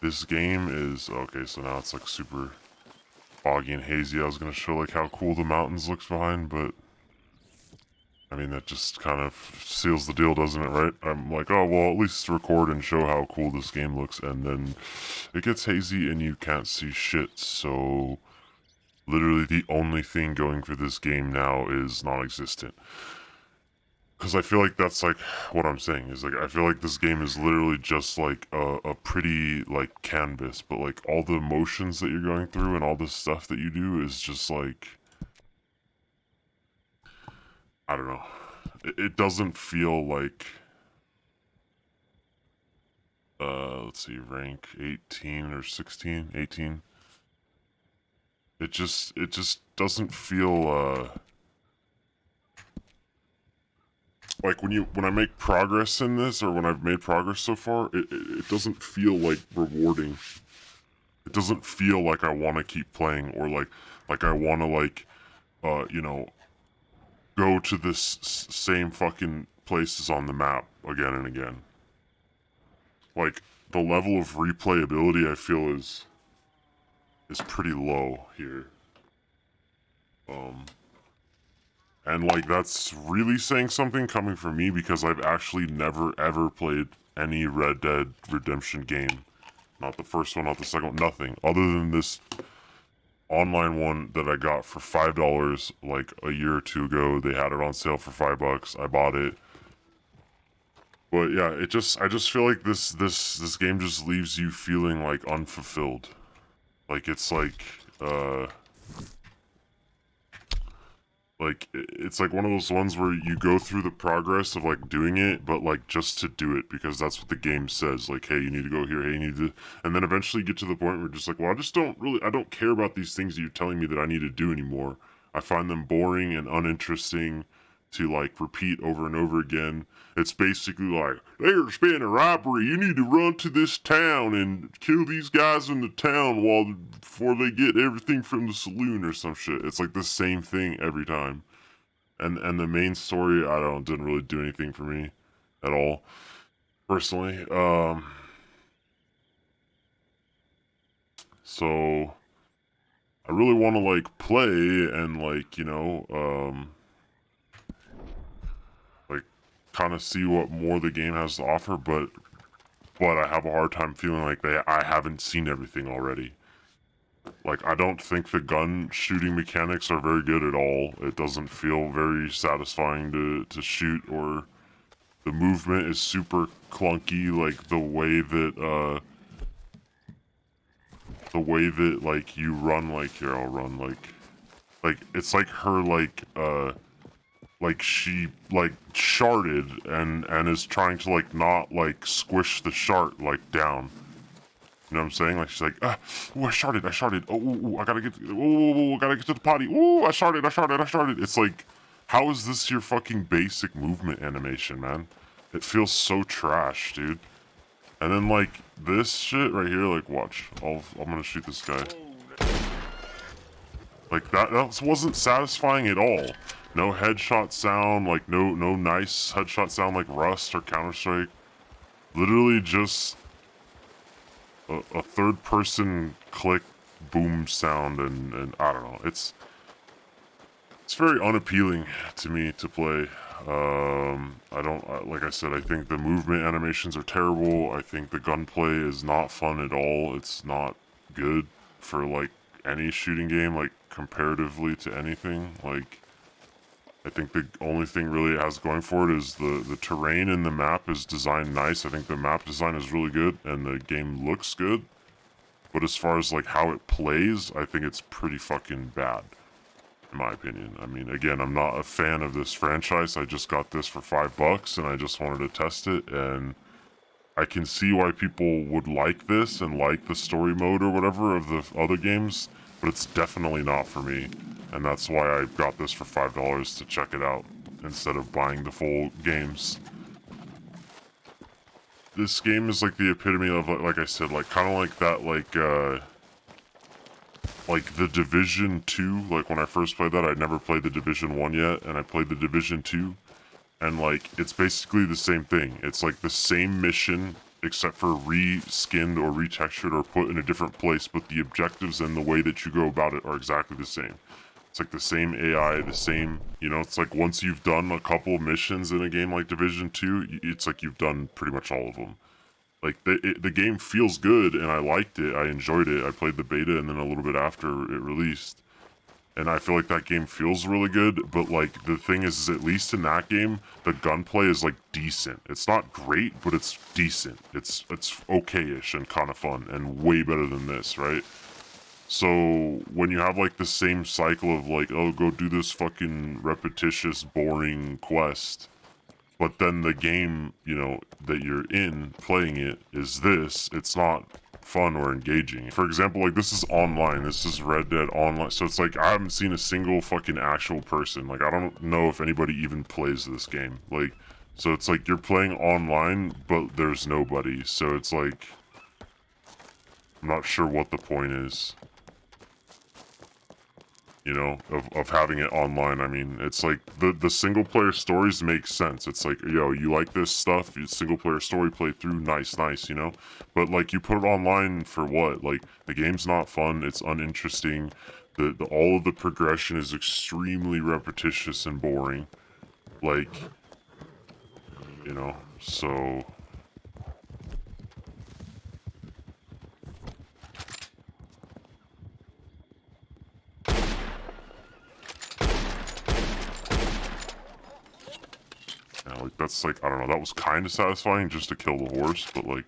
This game is okay. So now it's like super foggy and hazy. I was gonna show like how cool the mountains looks behind, but I mean that just kind of seals the deal, doesn't it? Right? I'm like, oh well, at least record and show how cool this game looks, and then it gets hazy and you can't see shit. So literally the only thing going for this game now is non-existent. Because I feel like that's like what I'm saying is like I feel like this game is literally just like a pretty like canvas, but like all the emotions that you're going through and all the stuff that you do is just like I don't know. It doesn't feel like let's see, rank 18 or 16, 18. It just doesn't feel like when I make progress in this or when I've made progress so far, it doesn't feel like rewarding. It doesn't feel like I want to keep playing or like I want to like you know go to this same fucking places on the map again and again. Like the level of replayability I feel is pretty low here. And like that's really saying something coming from me because I've actually never ever played any Red Dead Redemption game. Not the first one, not the second one, nothing. Other than this online one that I got for $5 like a year or two ago. They had it on sale for $5. I bought it. But yeah, I just feel like this game just leaves you feeling like unfulfilled. Like it's like it's like one of those ones where you go through the progress of like doing it, but like just to do it because that's what the game says. Like, hey, you need to go here. Hey, you need to, and then eventually you get to the point where you're just like, well, I don't care about these things that you're telling me that I need to do anymore. I find them boring and uninteresting to like repeat over and over again. It's basically like, there's been a robbery. You need to run to this town and kill these guys in the town before they get everything from the saloon or some shit. It's like the same thing every time. And the main story, I don't didn't really do anything for me at all, personally. So I really want to like play and like like kind of see what more the game has to offer, but I have a hard time feeling like I haven't seen everything already. Like I don't think the gun shooting mechanics are very good at all. It doesn't feel very satisfying to shoot, or the movement is super clunky. Like the way that like you run, like here I'll run like it's like her like she like sharded and is trying to like not like squish the shard like down. You know what I'm saying? Like she's like, ooh, I sharded. Oh, ooh, I gotta get, I gotta get to the potty. Ooh, I sharded. It's like, how is this your fucking basic movement animation, man? It feels so trash, dude. And then like this shit right here, like watch, I'm gonna shoot this guy. Like that wasn't satisfying at all. No headshot sound, like no nice headshot sound like Rust or Counter Strike. Literally just a third person click boom sound and I don't know. It's very unappealing to me to play. I don't like I said. I think the movement animations are terrible. I think the gunplay is not fun at all. It's not good for like any shooting game, like comparatively to anything. Like I think the only thing really it has going for it is the terrain in the map is designed nice. I think the map design is really good and the game looks good. But as far as like how it plays, I think it's pretty fucking bad, in my opinion. I mean, again, I'm not a fan of this franchise. I just got this for $5 and I just wanted to test it, and I can see why people would like this and like the story mode or whatever of the other games, but it's definitely not for me. And that's why I got this for $5 to check it out instead of buying the full games. This game is like the epitome of, like I said, like kind of like that, like the Division 2. Like when I first played that, I'd never played the Division 1 yet, and I played the Division 2, and like it's basically the same thing. It's like the same mission except for re-skinned or retextured or put in a different place, but the objectives and the way that you go about it are exactly the same. It's like the same AI, the same, you know, it's like once you've done a couple missions in a game like Division 2, it's like you've done pretty much all of them. Like, the game feels good, and I liked it, I enjoyed it, I played the beta and then a little bit after it released. And I feel like that game feels really good, but like the thing is at least in that game, the gunplay is like decent. It's not great, but it's decent. It's okay-ish and kind of fun and way better than this, right? So when you have like the same cycle of like, oh, go do this fucking repetitious, boring quest, but then the game, you know, that you're in playing it is this, it's not fun or engaging. For example, like this is online, this is Red Dead Online, so it's like I haven't seen a single fucking actual person. Like I don't know if anybody even plays this game. Like, so it's like you're playing online, but there's nobody, so it's like I'm not sure what the point is, you know, of having it online. I mean, it's like the single player stories make sense. It's like, yo, you like this stuff, you single player story playthrough, nice, you know? But like you put it online for what? Like the game's not fun, it's uninteresting. The all of the progression is extremely repetitious and boring. Like, you know, so yeah, like that's like, I don't know, that was kind of satisfying just to kill the horse, but like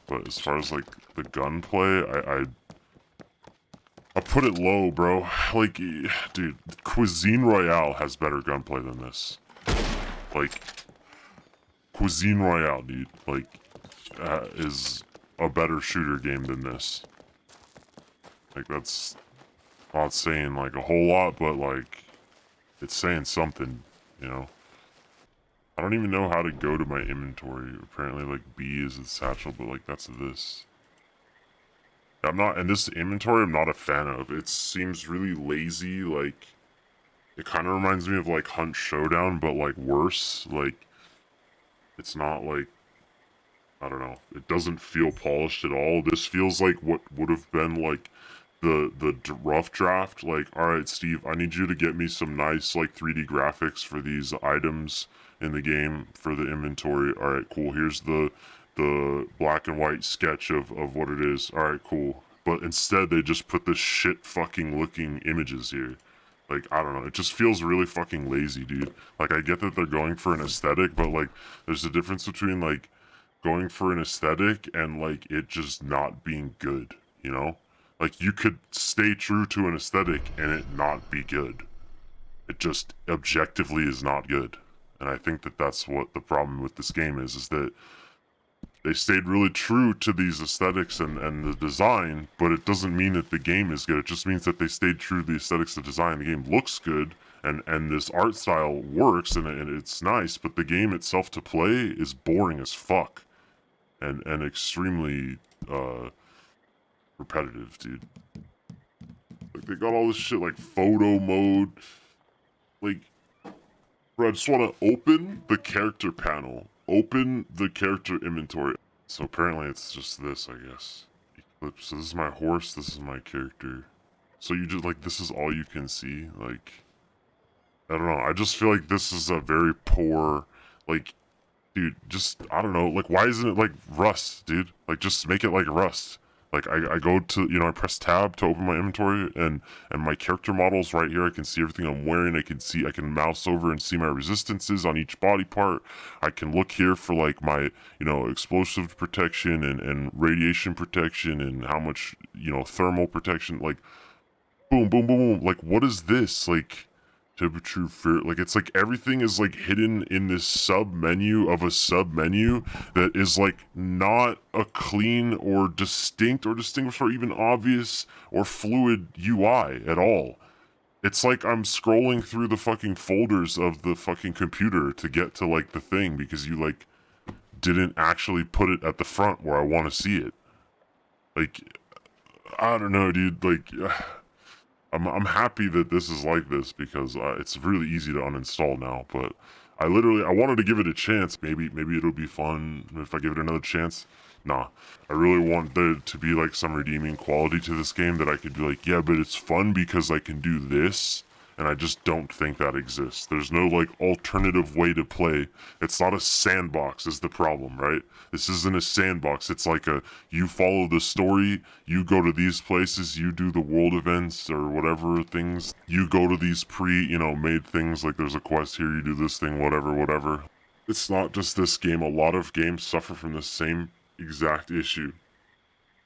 but as far as like the gunplay, I put it low, bro. Like, dude, Cuisine Royale has better gunplay than this. Like, Cuisine Royale, dude, like, is a better shooter game than this. Like, that's not saying like a whole lot, but like, it's saying something, you know. I don't even know how to go to my inventory. Apparently, like B is the satchel, but like that's this. I'm not, and this inventory I'm not a fan of. It seems really lazy, like, it kind of reminds me of like Hunt Showdown, but like worse. Like, it's not like, I don't know, it doesn't feel polished at all. This feels like what would have been like the rough draft. Like, all right, Steve, I need you to get me some nice like 3D graphics for these items in the game for the inventory. All right, cool. Here's the black and white sketch of what it is. All right, cool. But instead, they just put this shit fucking looking images here. Like, I don't know. It just feels really fucking lazy, dude. Like, I get that they're going for an aesthetic, but like, there's a difference between like going for an aesthetic and like it just not being good, you know? Like, you could stay true to an aesthetic and it not be good. It just objectively is not good. And I think that that's what the problem with this game is that they stayed really true to these aesthetics and the design, but it doesn't mean that the game is good. It just means that they stayed true to the aesthetics of the design. The game looks good, and this art style works, and it's nice, but the game itself to play is boring as fuck. And extremely, repetitive, dude. Like, they got all this shit, like, photo mode. Like, bro, I just want to open the character panel. Open the character inventory. So apparently it's just this, I guess. Eclipse. So this is my horse, this is my character. So you just, like, this is all you can see? Like, I don't know. I just feel like this is a very poor, like, dude, just, I don't know. Like, why isn't it, like, Rust, dude? Like, just make it like Rust. Like, I go to, you know, I press tab to open my inventory, and my character model's right here. I can see everything I'm wearing. I can mouse over and see my resistances on each body part. I can look here for, like, my, you know, explosive protection and radiation protection and how much, you know, thermal protection. Like, boom, boom, boom, boom. Like, what is this? Like, temperature, fear. Like, it's like everything is like hidden in this sub menu of a sub menu that is like not a clean or distinct or distinguished or even obvious or fluid UI at all. It's like I'm scrolling through the fucking folders of the fucking computer to get to like the thing because you like didn't actually put it at the front where I want to see it. Like, I don't know, dude. Like, I'm happy that this is like this because it's really easy to uninstall now. But I wanted to give it a chance. Maybe it'll be fun if I give it another chance. Nah, I really want there to be like some redeeming quality to this game that I could be like, yeah, but it's fun because I can do this. And I just don't think that exists. There's no like alternative way to play. It's not a sandbox is the problem, right? This isn't a sandbox. It's like you follow the story, you go to these places, you do the world events or whatever things. You go to these made things like there's a quest here, you do this thing, whatever. It's not just this game. A lot of games suffer from the same exact issue.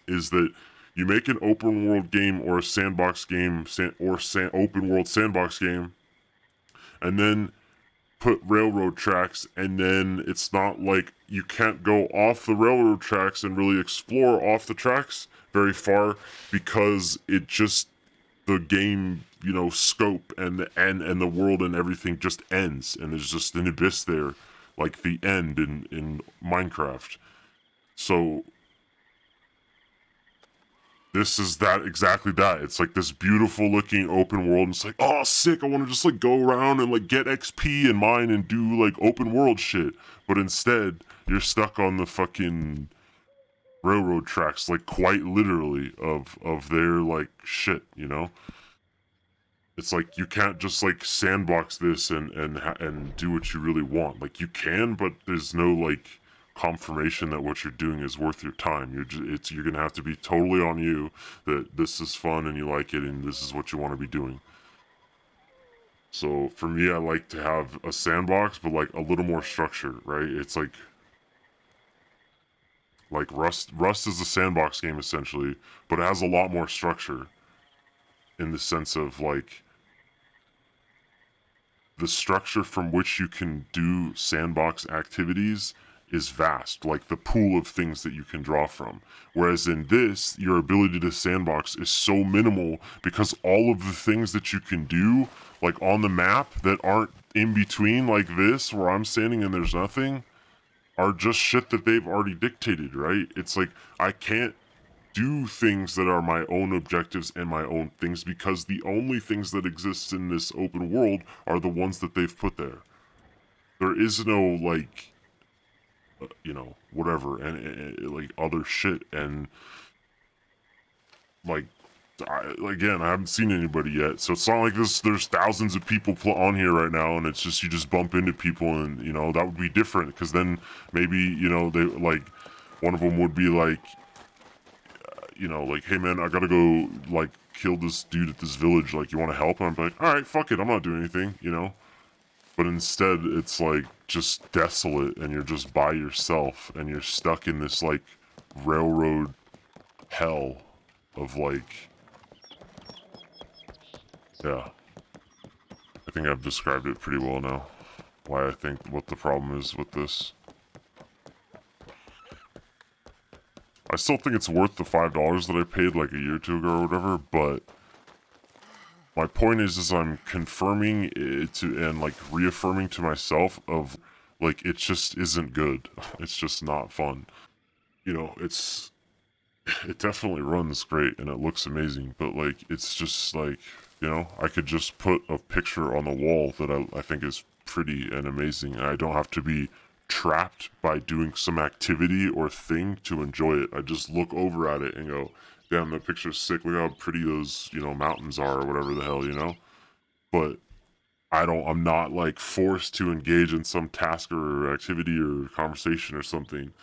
Is that you make an open world game or a sandbox game open world sandbox game, and then put railroad tracks, and then it's not like you can't go off the railroad tracks and really explore off the tracks very far because it just the game scope and the world and everything just ends, and there's just an abyss there, like the end in Minecraft. So this is that exactly that. It's like this beautiful looking open world, and it's like, oh sick, I want to just like go around and like get XP and mine and do like open world shit. But instead, you're stuck on the fucking railroad tracks, like quite literally of their like shit. It's like you can't just like sandbox this and do what you really want. Like you can, but there's no like confirmation that what you're doing is worth your time. You're gonna have to be totally on you that this is fun and you like it and this is what you want to be doing. So for me, I like to have a sandbox, but like a little more structure, right? It's like Rust. Rust is a sandbox game essentially, but it has a lot more structure in the sense of like the structure from which you can do sandbox activities is vast, like the pool of things that you can draw from. Whereas in this, your ability to sandbox is so minimal because all of the things that you can do, like on the map, that aren't in between, like this, where I'm standing and there's nothing, are just shit that they've already dictated, right? It's like, I can't do things that are my own objectives and my own things because the only things that exist in this open world are the ones that they've put there. There is no like whatever and like other shit and like again, I haven't seen anybody yet, so it's not like there's thousands of people on here right now, and it's just you just bump into people, and that would be different because then maybe they like one of them would be like like, hey man, I gotta go like kill this dude at this village. Like, you want to help? And I'm like, all right, fuck it, I'm not doing anything. But instead, it's like just desolate, and you're just by yourself, and you're stuck in this like railroad hell of like, yeah. I think I've described it pretty well now. Why I think what the problem is with this. I still think it's worth the $5 that I paid like a year or two ago or whatever, but my point is I'm confirming it to and like reaffirming to myself of like it just isn't good. It's just not fun. It definitely runs great and it looks amazing, but like it's just like I could just put a picture on the wall that I think is pretty and amazing, and I don't have to be trapped by doing some activity or thing to enjoy it. I just look over at it and go, damn, that picture's sick. Look how pretty those, mountains are or whatever the hell. But I'm not like forced to engage in some task or activity or conversation or something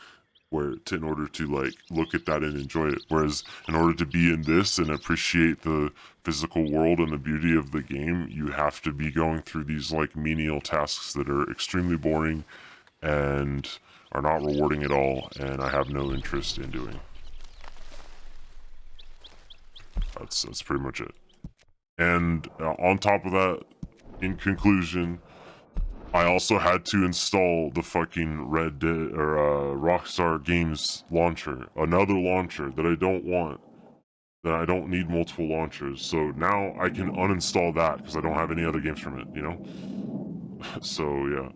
in order to like look at that and enjoy it. Whereas in order to be in this and appreciate the physical world and the beauty of the game, you have to be going through these like menial tasks that are extremely boring and are not rewarding at all, and I have no interest in doing. That's pretty much it. And on top of that, in conclusion, I also had to install the fucking Red Dead or Rockstar Games launcher, another launcher that I don't want, that I don't need multiple launchers. So now I can uninstall that because I don't have any other games from it. So yeah.